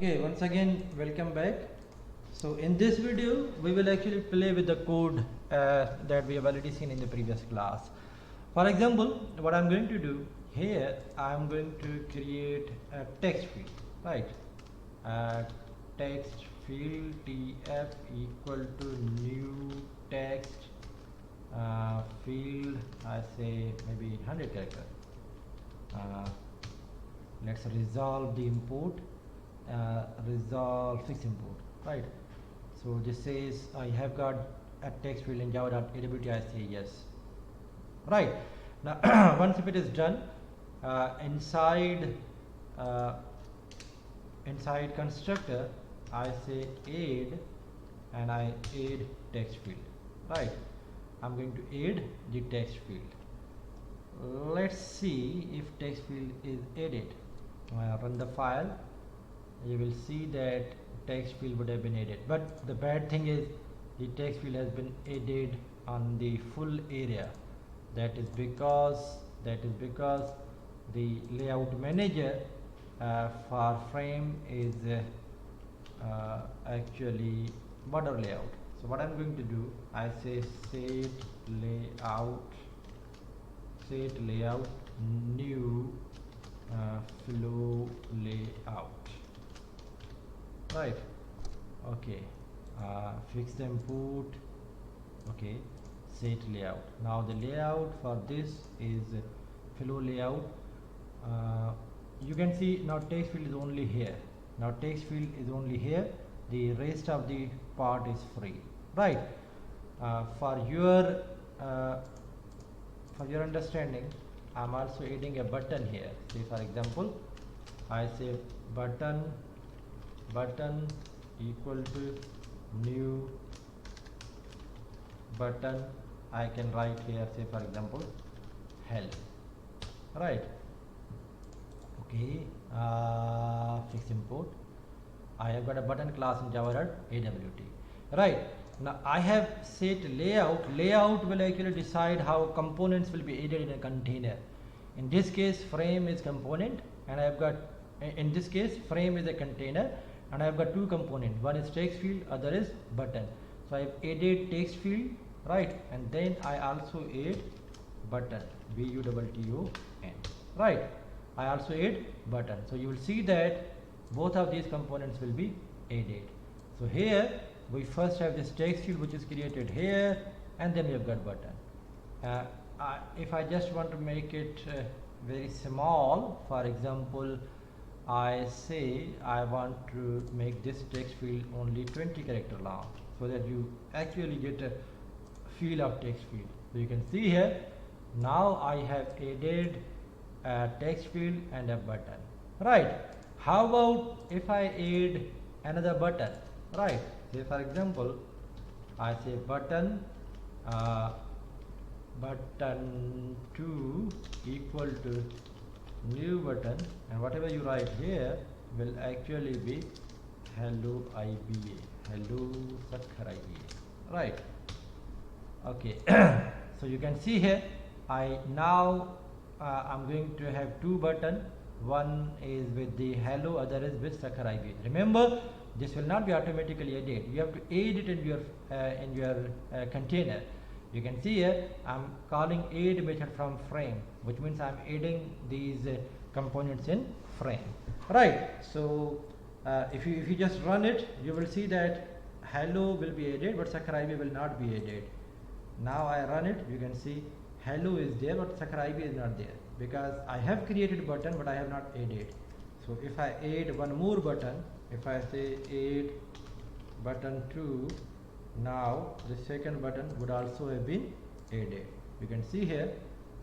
Okay, once again welcome back. So in this video we will actually play with the code that we have already seen in the previous class. For example, what I'm going to do here, I'm going to create a text field, right? Text field tf equal to new text field, I say maybe 100 character. Let's resolve the import, resolve fix import, right? So this says I have got a text field in java.awt. I say yes, right? Now once if it is done, inside inside constructor I say add, and I add text field, right? I'm going to add the text field. Let's see if text field is added. Run the file, you will see that text field would have been added, but the bad thing is the text field has been added on the full area. That is because the layout manager for frame is actually border layout. So what I'm going to do, I say set layout new flow layout, right? Okay, fix the import. Okay, set layout. Now the layout for this is flow layout. You can see now text field is only here. Now text field is only here, the rest of the part is free, right? For your understanding, I'm also adding a button here. Say for example, I say button equal to new button. I can write here, say for example, help, right? Okay, fix import. I have got a button class in java.awt, right? Now I have set layout. Layout will actually decide how components will be added in a container. In this case, frame is component, and I have got, in this case, frame is a container, and I have got two components. One is text field, other is button. So I have added text field, right? And then I also add button, button, right? I also add button. So you will see that both of these components will be added. So here we first have this text field which is created here, and then we have got button. If I just want to make it very small, for example, I say I want to make this text field only 20 character long, so that you actually get a feel of text field. So you can see here, now I have added a text field and a button, right? How about if I add another button, right? Say for example, I say button button 2 equal to new button, and whatever you write here will actually be hello IBA, hello Sakhar IBA, right? Okay. So you can see here, I now I'm going to have two buttons. One is with the hello, other is with Sakhar IBA. Remember, this will not be automatically added. You have to add it in your container. You can see here, I'm calling add method from frame, which means I'm adding these components in frame, right? So if you just run it, you will see that hello will be added, but Sakhar IBA will not be added. Now I run it, you can see hello is there, but Sakhar IBA is not there, because I have created button but I have not added. So if I add one more button, if I say add button 2, now the second button would also have been added. You can see here,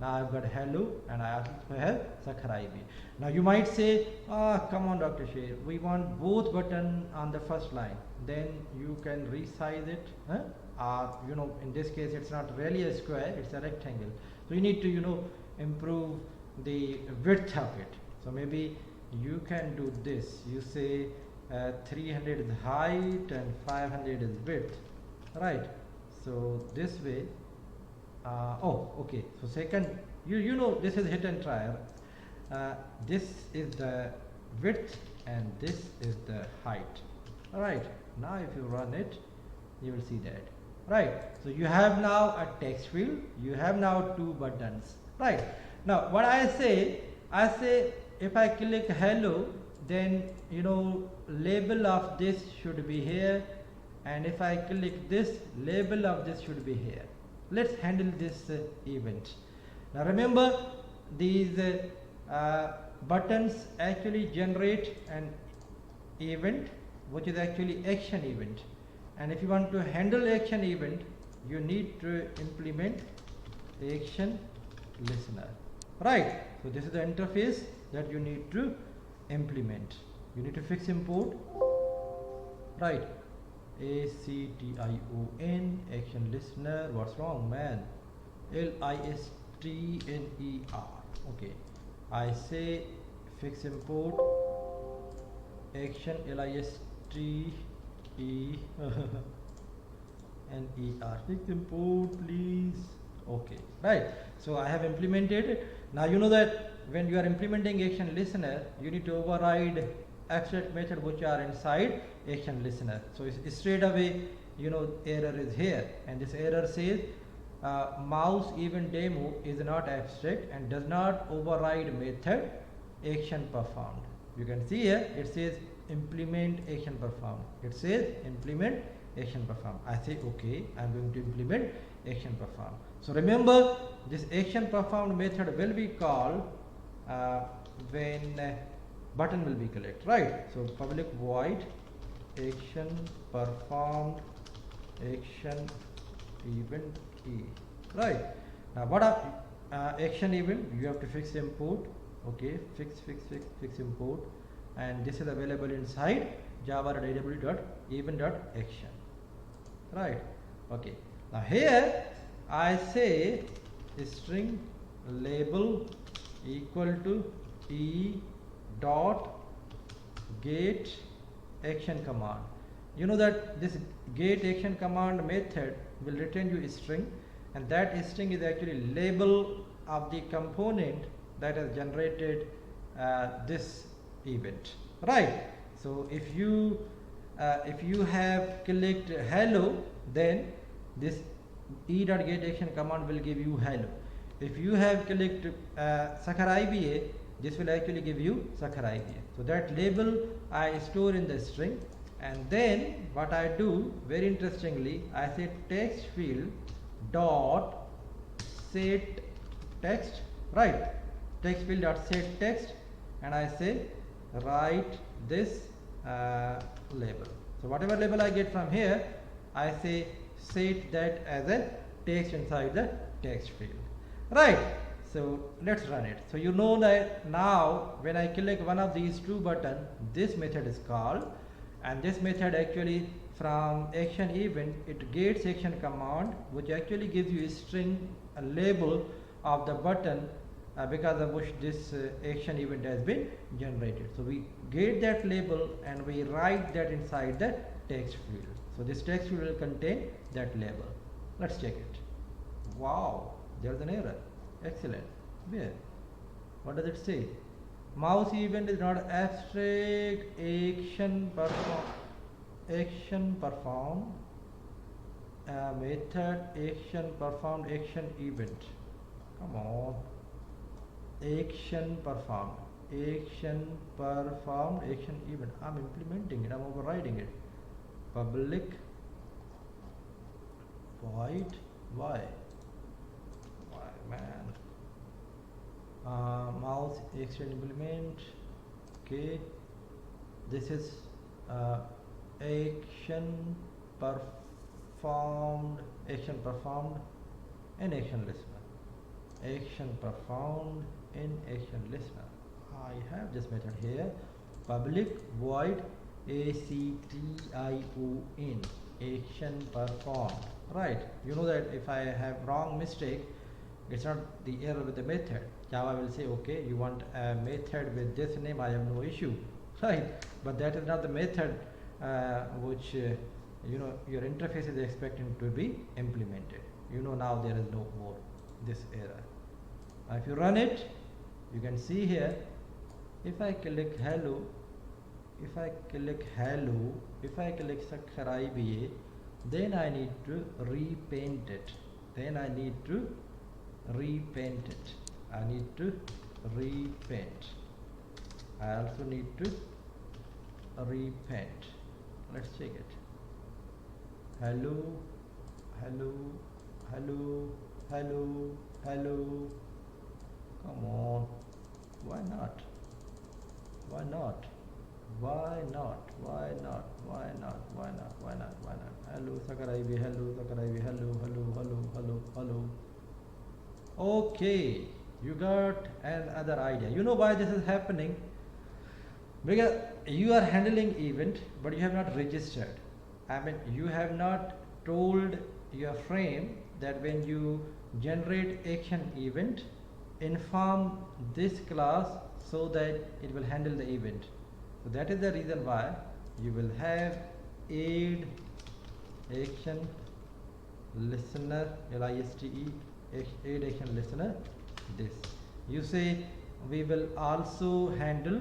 now I've got hello and I also have Sakhar IBA. Now you might say, come on Dr. Sher, we want both button on the first line. Then you can resize it, you know, in this case it's not really a square, it's a rectangle. So you need to, you know, improve the width of it. So maybe you can do this. You say 300 is height and 500 is width, right? So this way, oh, okay. So second, you know, this is hit and try. This is the width and this is the height. Alright, now if you run it, you will see that. Right, so you have now a text field, you have now two buttons. Right, now what I say if I click hello, then label of this should be here, and if I click this, label of this should be here. Let's handle this event. Now remember, these buttons actually generate an event which is actually action event, and if you want to handle action event, you need to implement action listener. Right, so this is the interface that you need to implement. You need to fix import, right, ACTION action listener. What's wrong, man? LISTNER. Okay, I say fix import action LISTENER. Fix import, please. Okay, right, so I have implemented it. Now you know that when you are implementing action listener, you need to override abstract method which are inside action listener. So it's straight away, error is here, and this error says mouse event demo is not abstract and does not override method action performed. You can see here it says implement action performed. It says implement action performed. I say okay, I'm going to implement action performed. So remember, this action performed method will be called when button will be clicked, right? So public void action performed action event E, right? Now what are action event? You have to fix import. Okay, fix import, and this is available inside java.aw.event.action, right? Okay, now here I say string label equal to e dot get action command. You know that this get action command method will return you a string, and that string is actually label of the component that has generated this event, right? So if you have clicked hello, then this e.getAction command will give you hello. If you have clicked Sakhar IBA, this will actually give you Sakhar IBA. So that label I store in the string, and then what I do, very interestingly, I say text field dot set text, right? Text field dot set text, and I say write this label. So whatever label I get from here, I say set that as a text inside the text field, right? So let's run it. So you know that now when I click one of these two buttons, this method is called, and this method actually from action event, it gets action command, which actually gives you a string, a label of the button because of which this action event has been generated. So we get that label and we write that inside the text field. So this text field will contain that label. Let's check it. Wow, there's an error. Excellent. Where? What does it say? Mouse event is not abstract. Action performed method action performed action event. Come on. Action performed action event. I'm implementing it. I'm overriding it. Public void. Why man? Mouse action implement. Okay, this is action performed in action listener. Action performed in action listener. I have this method here, public void ACTION action performed, right? You know that if I have wrong mistake, it's not the error with the method. Java will say, okay, you want a method with this name, I have no issue, right? But that is not the method which your interface is expecting to be implemented. Now there is no more this error. If you run it, you can see here if I click hello, if I click Sakharaibie, then I need to repaint it. Then I need to repaint it. I need to repaint. I also need to repaint. Let's check it. Hello, hello, hello, hello, hello. Come on. Why not? Why not? Why not? Why not? Why not? Why not? Why not? Why not? Hello, Sakharaibie. Hello, Sakharaibie. Hello, hello, hello, hello, hello. Okay, you got another idea. You know why this is happening? Because you are handling event, but you have not registered. I mean, you have not told your frame that when you generate action event, inform this class so that it will handle the event. So that is the reason why you will have add action listener, LISTE, add action listener, this. You say we will also handle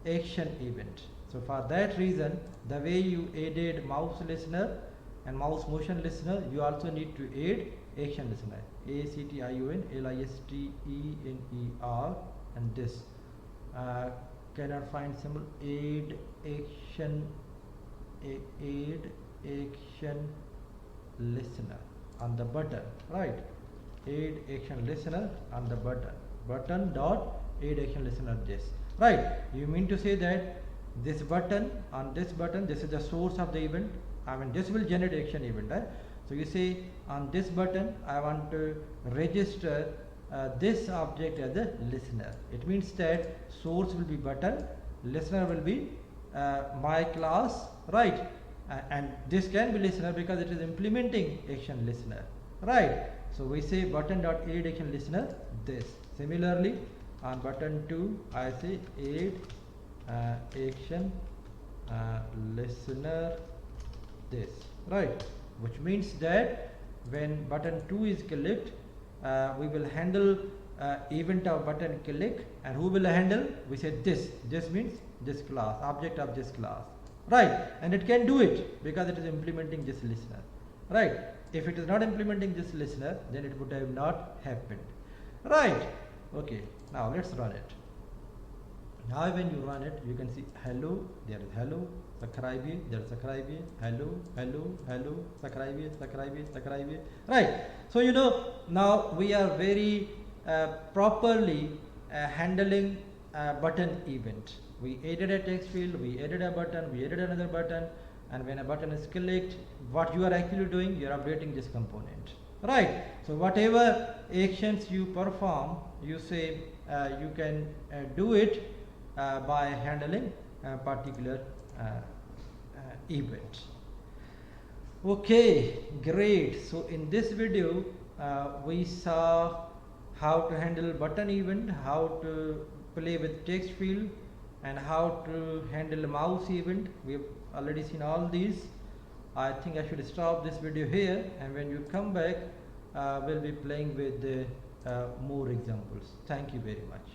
action event. So for that reason, the way you added mouse listener and mouse motion listener, you also need to add action listener. ACTION LISTENER and this. Cannot find symbol. Add action listener on the button, right? Add action listener on the button dot add action listener, this, right? You mean to say that this button, on this button, this is the source of the event. I mean, this will generate action event, right? So you say on this button I want to register this object as a listener. It means that source will be button, listener will be my class, right? And this can be listener because it is implementing action listener, right? So we say button dot add action listener, this. Similarly, on button 2 I say add action listener, this, right? Which means that when button 2 is clicked, we will handle event of button click, and who will handle? We say this means this class, object of this class, right? And it can do it because it is implementing this listener, right? If it is not implementing this listener, then it would have not happened, right? Okay, now let's run it. Now when you run it, you can see hello, there is hello, Sakharaibie, there is Sakharaibie, hello, hello, hello, Sakharaibie, Sakharaibie, Sakharaibie, right? So you know, now we are very properly handling button event. We added a text field, we added a button, we added another button, and when a button is clicked, what you are actually doing, you are updating this component, right? So whatever actions you perform, you say you can do it by handling a particular event. Okay, great. So in this video we saw how to handle button event, how to play with text field, and how to handle mouse event. We have already seen all these. I think I should stop this video here, and when you come back we'll be playing with more examples. Thank you very much.